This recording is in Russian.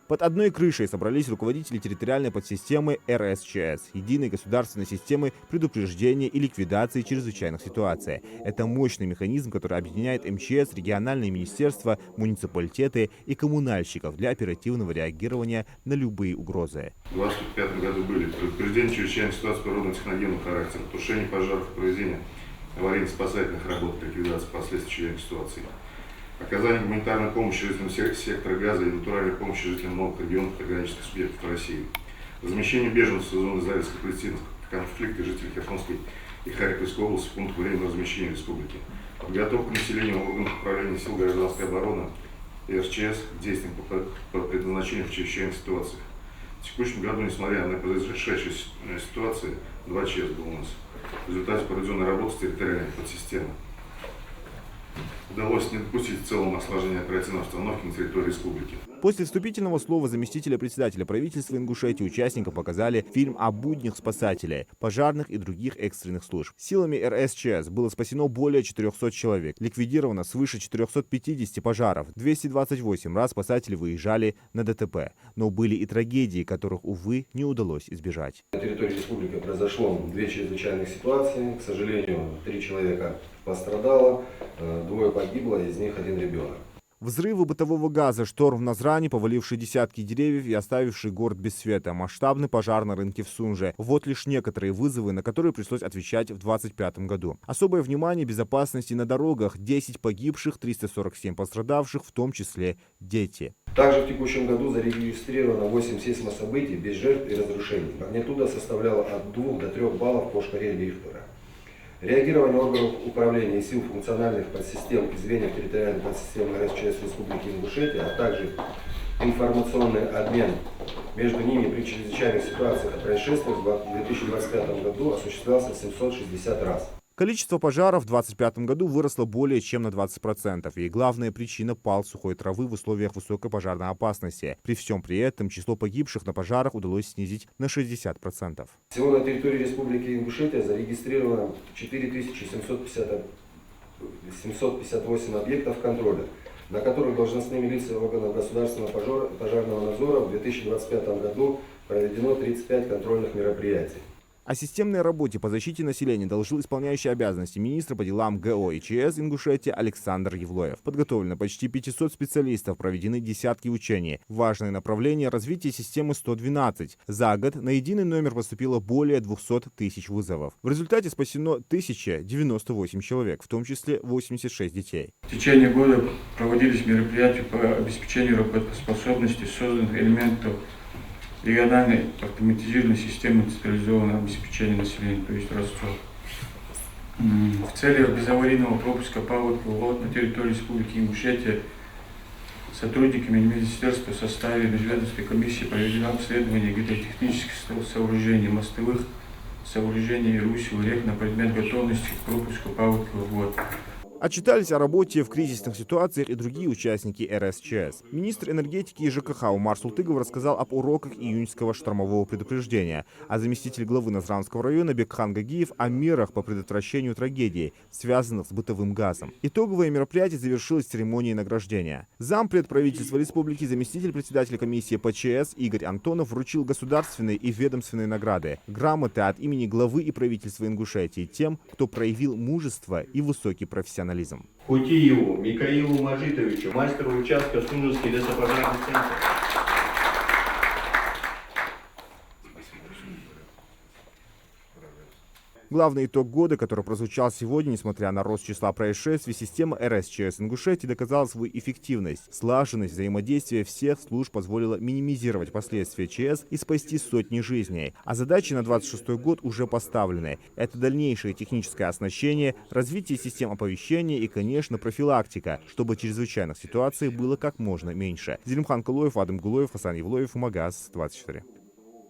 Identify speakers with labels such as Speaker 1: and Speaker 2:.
Speaker 1: Под одной крышей собрались руководители территориальной подсистемы РСЧС, единой государственной системы предупреждения и ликвидации чрезвычайных ситуаций. Это мощный механизм, который объединяет МЧС, региональные министерства, муниципалитеты и коммунальщиков для оперативного реагирования на любые угрозы.
Speaker 2: В 2025 году были предупреждение чрезвычайных ситуаций природно-техногенного характера, тушение пожаров и проведение аварийно-спасательных работ, ликвидации последствий чрезвычайных ситуаций, оказание гуманитарной помощи жителям сектора Газа и натуральной помощи жителям новых регионов и граничных субъектов России, размещение беженцев в зоны израильско-палестинского конфликта жителей Херсонской и Харьковской области в пункт временного размещения республики, подготовка населения органов управления сил гражданской обороны и РСЧС к действиям по предназначению в чрезвычайных ситуациях. В текущем году, несмотря на произошедшие ситуации, 2 ЧС было у нас. В результате проведенной работы с территориальной подсистемы удалось не допустить в целом осложнения оперативной обстановки на территории республики.
Speaker 1: После вступительного слова заместителя председателя правительства Ингушетии участникам показали фильм о буднях спасателей, пожарных и других экстренных служб. Силами РСЧС было спасено более 400 человек, ликвидировано свыше 450 пожаров, 228 раз спасатели выезжали на ДТП. Но были и трагедии, которых, увы, не удалось избежать.
Speaker 3: На территории республики произошло 2 чрезвычайных ситуации. К сожалению, 3 человека пострадало, 2 погибло, из них 1 ребенок.
Speaker 1: Взрывы бытового газа, шторм в Назране, поваливший десятки деревьев и оставивший город без света, масштабный пожар на рынке в Сунже. Вот лишь некоторые вызовы, на которые пришлось отвечать в 2025 году. Особое внимание безопасности на дорогах, 10 погибших, 347 пострадавших, в том числе дети.
Speaker 3: Также в текущем году зарегистрировано 8 сейсмособытий без жертв и разрушений. Магнитуда составляла от 2 до 3 баллов по шкале Рихтера. Реагирование органов управления и сил функциональных подсистем и звеньев территориальной подсистемы РСЧС Республики Ингушетия, а также информационный обмен между ними при чрезвычайных ситуациях и происшествиях в 2025 году осуществлялся 760 раз.
Speaker 1: Количество пожаров в 2025 году выросло более чем на 20%, и главная причина – пал сухой травы в условиях высокой пожарной опасности. При всем при этом число погибших на пожарах удалось снизить на 60%.
Speaker 3: Всего на территории Республики Ингушетия зарегистрировано 4758 объектов контроля, на которых должностными лицами органов государственного пожарного надзора в 2025 году проведено 35 контрольных мероприятий.
Speaker 1: О системной работе по защите населения доложил исполняющий обязанности министра по делам ГО и ЧС Ингушетии Александр Евлоев. Подготовлено почти 500 специалистов, проведены десятки учений. Важное направление – развитие системы 112. За год на единый номер поступило более 200 тысяч вызовов. В результате спасено 1098 человек, в том числе 86 детей.
Speaker 4: В течение года проводились мероприятия по обеспечению работоспособности созданных элементов региональной автоматизированной системы централизованного обеспечения населения, то есть РОСЦО. В целях безаварийного пропуска паводка на территории Республики Ингушетия сотрудниками Министерства в составе межведомственной комиссии проведено обследование гидротехнических сооружений, мостовых сооружений русел рек на предмет готовности к пропуску паводка в год.
Speaker 1: Отчитались о работе в кризисных ситуациях и другие участники РСЧС. Министр энергетики и ЖКХ Умар Султыгов рассказал об уроках июньского штормового предупреждения, а заместитель главы Назранского района Бекхан Гагиев о мерах по предотвращению трагедий, связанных с бытовым газом. Итоговое мероприятие завершилось церемонией награждения. Зампред правительства республики, заместитель председателя комиссии по ЧС Игорь Антонов вручил государственные и ведомственные награды, грамоты от имени главы и правительства Ингушетии тем, кто проявил мужество и высокий профессионализм.
Speaker 5: Хутиеву Михаилу Мажитовичу, мастеру участка Сунжский лесопожарный центр.
Speaker 1: Главный итог года, который прозвучал сегодня, несмотря на рост числа происшествий, система РСЧС Ингушетии доказала свою эффективность. Слаженность взаимодействия всех служб позволила минимизировать последствия ЧС и спасти сотни жизней. А задачи на 2026 год уже поставлены. Это дальнейшее техническое оснащение, развитие систем оповещения и, конечно, профилактика, чтобы чрезвычайных ситуаций было как можно меньше. Зелимхан Кулоев, Адам Гулоев, Хасан Евлоев, Магаз 24.